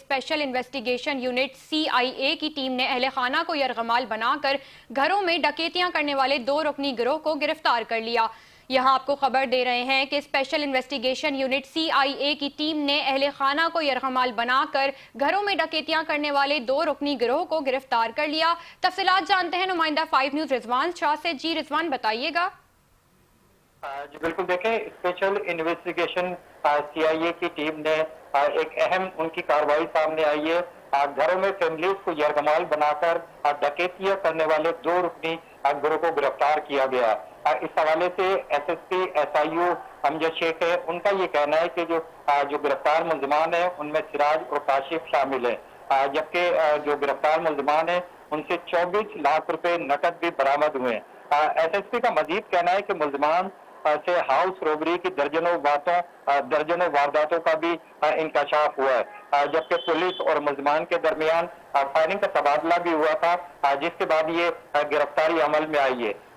Special investigation unit CIA की team ने अहले खाना को यरगमाल बनाकर घरों में डकैतियां करने वाले 2 रुकनी गिरोह को गिरफ्तार कर लिया। यहां आपको खबर दे रहे हैं कि स्पेशल इन्वेस्टिगेशन यूनिट CIA की टीम ने अहले खाना को यरगमाल बनाकर घरों में डकैतियां करने वाले 2 रुकनी गिरोह को गिरफ्तार कर लिया। तफसीलात जानते हैं नुमाइंदा 5 न्यूज रिजवान शाह से। जी रिजवान, बताइएगा। जी बिल्कुल, देखें, स्पेशल इन्वेस्टिगेशन CIA की टीम ने एक अहम उनकी कार्रवाई सामने आई है। घरों में फैमिलीज को यरगमाल बनाकर डकैतियां करने वाले 2 रुकनी गिरोह को गिरफ्तार किया गया। इस हवाले से SSP SIU अमजद शेख है, उनका ये कहना है कि जो गिरफ्तार मुल्जिमान है उनमें सिराज और काशिफ शामिल है, जबकि जो गिरफ्तार मुल्जिमान है उनसे 24 लाख रुपए नकद भी बरामद हुए। SSP का मजीद कहना है कि मुल्जिमान से हाउस रोबरी की दर्जनों वारदातों का भी इंकशाफ हुआ है, जबकि पुलिस और मुल्जिमान के दरमियान फायरिंग का तबादला भी हुआ था, जिसके बाद ये गिरफ्तारी अमल में आई है।